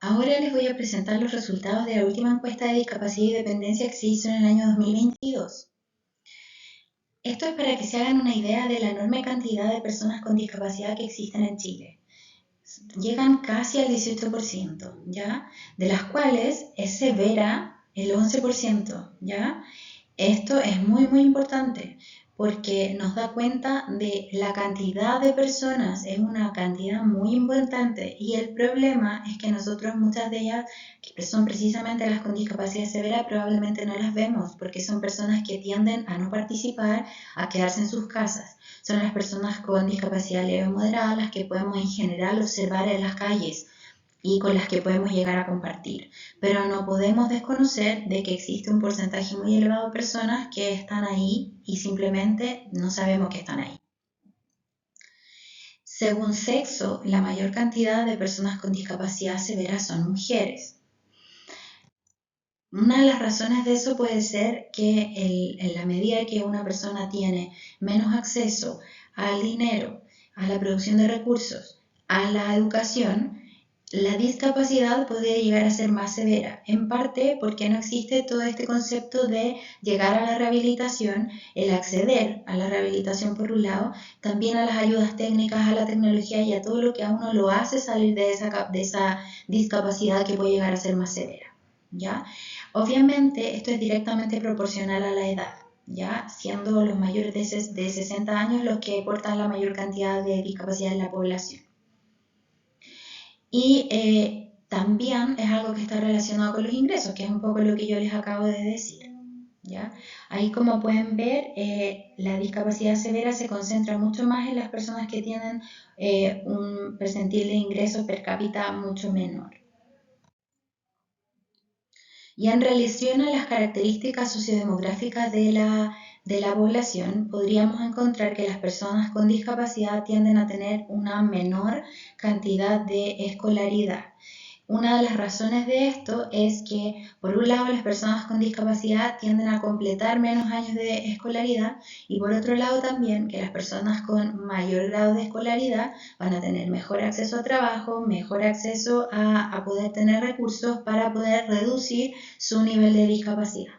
Ahora les voy a presentar los resultados de la última encuesta de discapacidad y dependencia que se hizo en el año 2022. Esto es para que se hagan una idea de la enorme cantidad de personas con discapacidad que existen en Chile. Llegan casi al 18%, ¿ya? De las cuales es severa el 11%, ¿ya? Esto es muy importante porque nos da cuenta de la cantidad de personas, es una cantidad muy importante, y el problema es que nosotros muchas de ellas, que son precisamente las con discapacidad severa, probablemente no las vemos porque son personas que tienden a no participar, a quedarse en sus casas. Son las personas con discapacidad leve o moderada las que podemos en general observar en las calles y con las que podemos llegar a compartir. Pero no podemos desconocer de que existe un porcentaje muy elevado de personas que están ahí y simplemente no sabemos que están ahí. Según sexo, la mayor cantidad de personas con discapacidad severa son mujeres. Una de las razones de eso puede ser que en la medida que una persona tiene menos acceso al dinero, a la producción de recursos, a la educación, la discapacidad puede llegar a ser más severa, en parte porque no existe todo este concepto de llegar a la rehabilitación, el acceder a la rehabilitación por un lado, también a las ayudas técnicas, a la tecnología y a todo lo que a uno lo hace salir de esa discapacidad que puede llegar a ser más severa, ¿ya? Obviamente esto es directamente proporcional a la edad, ¿ya? Siendo los mayores de 60 años los que portan la mayor cantidad de discapacidad en la población. Y también es algo que está relacionado con los ingresos, que es un poco lo que yo les acabo de decir, ¿ya? Ahí, como pueden ver, la discapacidad severa se concentra mucho más en las personas que tienen un percentil de ingresos per cápita mucho menor. Y en relación a las características sociodemográficas de la población, podríamos encontrar que las personas con discapacidad tienden a tener una menor cantidad de escolaridad. Una de las razones de esto es que, por un lado, las personas con discapacidad tienden a completar menos años de escolaridad, y por otro lado también que las personas con mayor grado de escolaridad van a tener mejor acceso a trabajo, mejor acceso a poder tener recursos para poder reducir su nivel de discapacidad.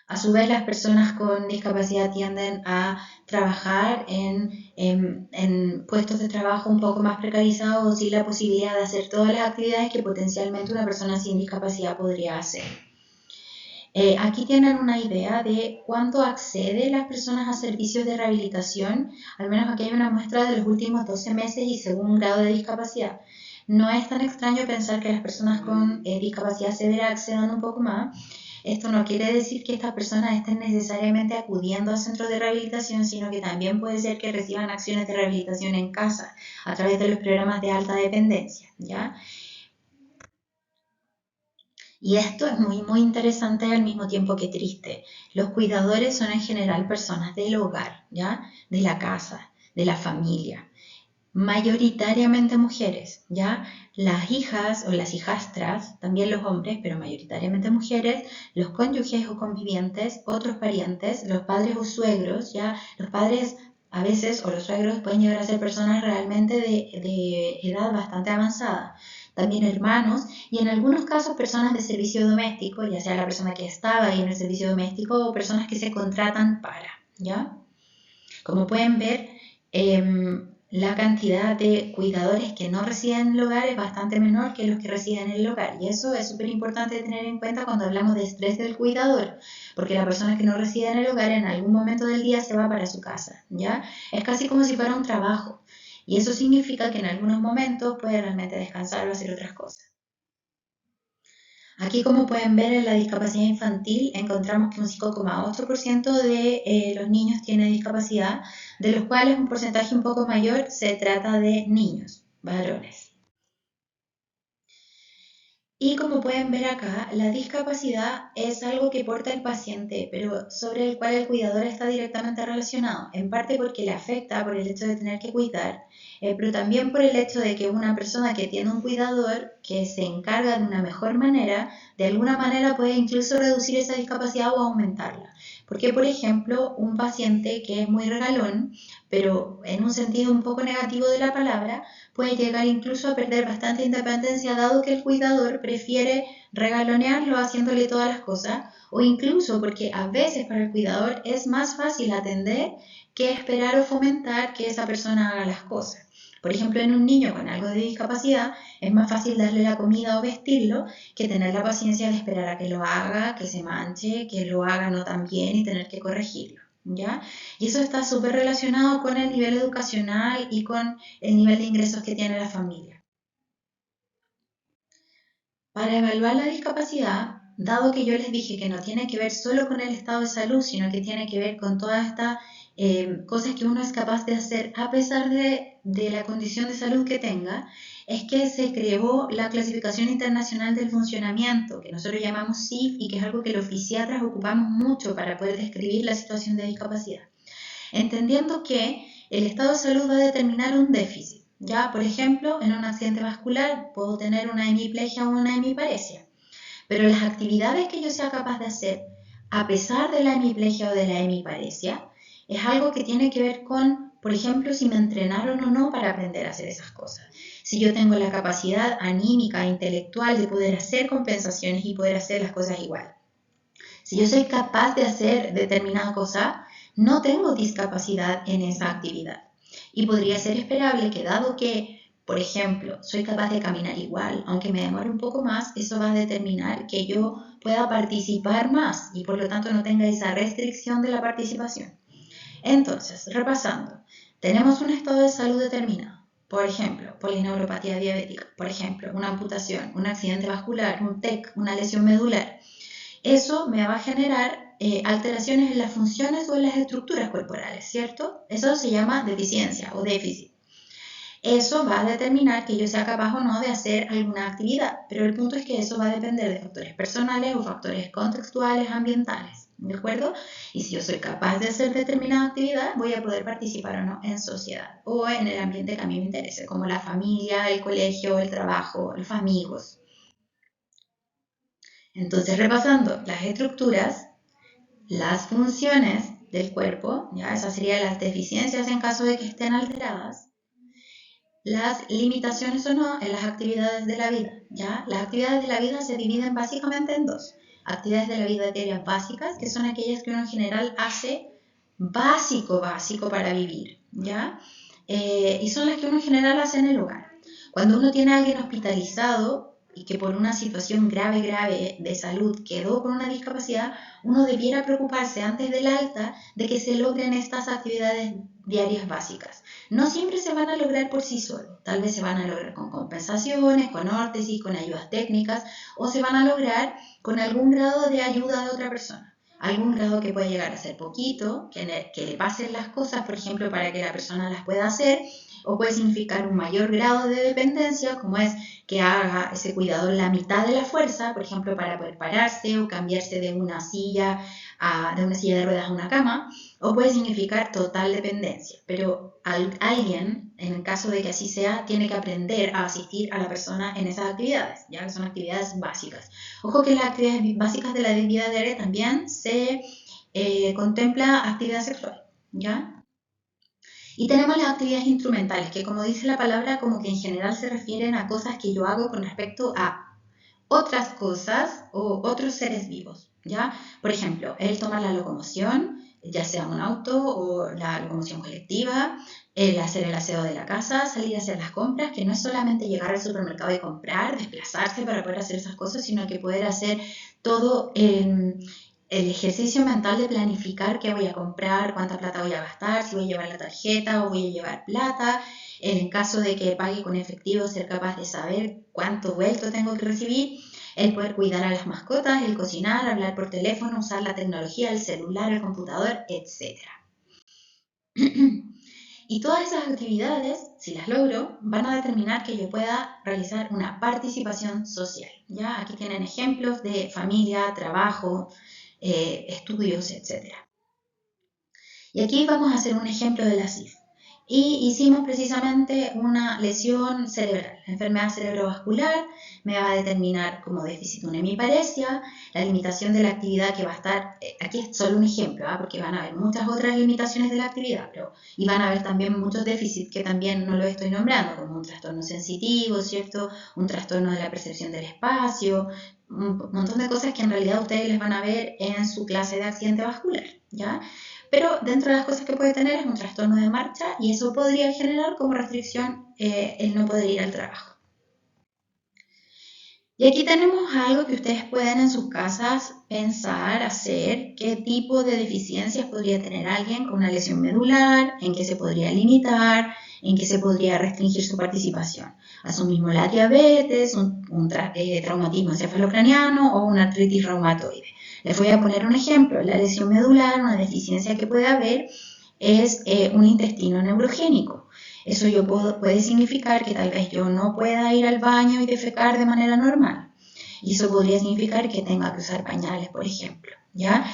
A su vez, las personas con discapacidad tienden a trabajar en puestos de trabajo un poco más precarizados, sin la posibilidad de hacer todas las actividades que potencialmente una persona sin discapacidad podría hacer. Aquí tienen una idea de cuánto acceden las personas a servicios de rehabilitación. Al menos aquí hay una muestra de los últimos 12 meses y según grado de discapacidad. No es tan extraño pensar que las personas con discapacidad severa accedan un poco más. Esto no quiere decir que estas personas estén necesariamente acudiendo a centros de rehabilitación, sino que también puede ser que reciban acciones de rehabilitación en casa a través de los programas de alta dependencia, ¿ya? Y esto es muy interesante al mismo tiempo que triste. Los cuidadores son en general personas del hogar, ¿ya? De la casa, de la familia. Mayoritariamente mujeres, ¿ya? Las hijas o las hijastras, también los hombres, pero mayoritariamente mujeres, los cónyuges o convivientes, otros parientes, los padres o suegros, ¿ya? Los padres a veces o los suegros pueden llegar a ser personas realmente de edad bastante avanzada. También hermanos y en algunos casos personas de servicio doméstico, ya sea la persona que estaba ahí en el servicio doméstico o personas que se contratan para, ¿ya? Como pueden ver, la cantidad de cuidadores que no residen en el hogar es bastante menor que los que residen en el hogar, y eso es súper importante tener en cuenta cuando hablamos de estrés del cuidador, porque la persona que no reside en el hogar en algún momento del día se va para su casa, ¿ya? Es casi como si fuera un trabajo, y eso significa que en algunos momentos puede realmente descansar o hacer otras cosas. Aquí, como pueden ver, en la discapacidad infantil encontramos que un 5,8% de los niños tiene discapacidad, de los cuales un porcentaje un poco mayor se trata de niños, varones. Y como pueden ver acá, la discapacidad es algo que porta el paciente, pero sobre el cual el cuidador está directamente relacionado, en parte porque le afecta por el hecho de tener que cuidar, pero también por el hecho de que una persona que tiene un cuidador que se encarga de una mejor manera, de alguna manera puede incluso reducir esa discapacidad o aumentarla. Porque, por ejemplo, un paciente que es muy regalón pero en un sentido un poco negativo de la palabra, puede llegar incluso a perder bastante independencia dado que el cuidador prefiere regalonearlo haciéndole todas las cosas, o incluso porque a veces para el cuidador es más fácil atender que esperar o fomentar que esa persona haga las cosas. Por ejemplo, en un niño con algo de discapacidad es más fácil darle la comida o vestirlo que tener la paciencia de esperar a que lo haga, que se manche, que lo haga no tan bien y tener que corregirlo, ¿ya? Y eso está súper relacionado con el nivel educacional y con el nivel de ingresos que tiene la familia. Para evaluar la discapacidad, dado que yo les dije que no tiene que ver solo con el estado de salud, sino que tiene que ver con todas estas cosas que uno es capaz de hacer a pesar de la condición de salud que tenga, es que se creó la Clasificación Internacional del Funcionamiento, que nosotros llamamos CIF y que es algo que los fisiatras ocupamos mucho para poder describir la situación de discapacidad. Entendiendo que el estado de salud va a determinar un déficit. Ya, por ejemplo, en un accidente vascular puedo tener una hemiplegia o una hemiparesia, pero las actividades que yo sea capaz de hacer a pesar de la hemiplegia o de la hemiparesia es algo que tiene que ver con, por ejemplo, si me entrenaron o no para aprender a hacer esas cosas. Si yo tengo la capacidad anímica e intelectual de poder hacer compensaciones y poder hacer las cosas igual. Si yo soy capaz de hacer determinada cosa, no tengo discapacidad en esa actividad. Y podría ser esperable que dado que, por ejemplo, soy capaz de caminar igual, aunque me demore un poco más, eso va a determinar que yo pueda participar más y por lo tanto no tenga esa restricción de la participación. Entonces, repasando, tenemos un estado de salud determinado. Por ejemplo, polineuropatía diabética, por ejemplo, una amputación, un accidente vascular, un TEC, una lesión medular. Eso me va a generar alteraciones en las funciones o en las estructuras corporales, ¿cierto? Eso se llama deficiencia o déficit. Eso va a determinar que yo sea capaz o no de hacer alguna actividad, pero el punto es que eso va a depender de factores personales o factores contextuales, ambientales, ¿de acuerdo? Y si yo soy capaz de hacer determinada actividad, voy a poder participar o no en sociedad o en el ambiente que a mí me interese, como la familia, el colegio, el trabajo, los amigos. Entonces, repasando las estructuras, las funciones del cuerpo, ya esas serían las deficiencias en caso de que estén alteradas, las limitaciones o no en las actividades de la vida, ya las actividades de la vida se dividen básicamente en dos: actividades de la vida diaria básicas, que son aquellas que uno en general hace básico para vivir, ya y son las que uno en general hace en el hogar. Cuando uno tiene a alguien hospitalizado y que por una situación grave de salud quedó con una discapacidad, uno debiera preocuparse antes del alta de que se logren estas actividades diarias básicas. No siempre se van a lograr por sí solos, tal vez se van a lograr con compensaciones, con órtesis, con ayudas técnicas, o se van a lograr con algún grado de ayuda de otra persona. Algún grado que puede llegar a ser poquito, que le pasen las cosas, por ejemplo, para que la persona las pueda hacer, o puede significar un mayor grado de dependencia, como es que haga ese cuidador la mitad de la fuerza, por ejemplo, para poder pararse o cambiarse de una silla de ruedas a una cama, o puede significar total dependencia. Pero alguien, en el caso de que así sea, tiene que aprender a asistir a la persona en esas actividades, ya que son actividades básicas. Ojo que las actividades básicas de la vida diaria también se contempla actividad sexual, ¿ya? Y tenemos las actividades instrumentales, que como dice la palabra, como que en general se refieren a cosas que yo hago con respecto a otras cosas o otros seres vivos, ¿ya? Por ejemplo, el tomar la locomoción, ya sea un auto o la locomoción colectiva, el hacer el aseo de la casa, salir a hacer las compras, que no es solamente llegar al supermercado y comprar, desplazarse para poder hacer esas cosas, sino que poder hacer todo el ejercicio mental de planificar qué voy a comprar, cuánta plata voy a gastar, si voy a llevar la tarjeta o voy a llevar plata. En el caso de que pague con efectivo, ser capaz de saber cuánto vuelto tengo que recibir, el poder cuidar a las mascotas, el cocinar, hablar por teléfono, usar la tecnología, el celular, el computador, etc. Y todas esas actividades, si las logro, van a determinar que yo pueda realizar una participación social. ¿Ya? Aquí tienen ejemplos de familia, trabajo, estudios, etc. Y aquí vamos a hacer un ejemplo de la CIF. y hicimos precisamente una lesión cerebral. La enfermedad cerebrovascular me va a determinar como déficit una hemiparesia, la limitación de la actividad que va a estar, aquí es solo un ejemplo, porque van a haber muchas otras limitaciones de la actividad, y van a haber también muchos déficits que también no lo estoy nombrando, como un trastorno sensitivo, ¿cierto? Un trastorno de la percepción del espacio, un montón de cosas que en realidad ustedes les van a ver en su clase de accidente vascular, ¿ya? Pero dentro de las cosas que puede tener es un trastorno de marcha y eso podría generar como restricción el no poder ir al trabajo. Y aquí tenemos algo que ustedes pueden en sus casas pensar, hacer, qué tipo de deficiencias podría tener alguien con una lesión medular, en qué se podría limitar, en qué se podría restringir su participación. Asimismo la diabetes, un traumatismo encefalocraniano o una artritis reumatoide. Les voy a poner un ejemplo. La lesión medular, una deficiencia que puede haber es un intestino neurogénico. Eso puede significar que tal vez yo no pueda ir al baño y defecar de manera normal. Y eso podría significar que tenga que usar pañales, por ejemplo, ¿ya?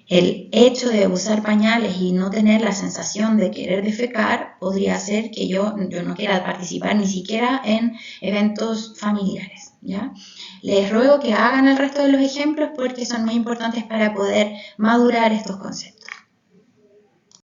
El hecho de usar pañales y no tener la sensación de querer defecar podría hacer que yo no quiera participar ni siquiera en eventos familiares, ¿ya? Les ruego que hagan el resto de los ejemplos porque son muy importantes para poder madurar estos conceptos.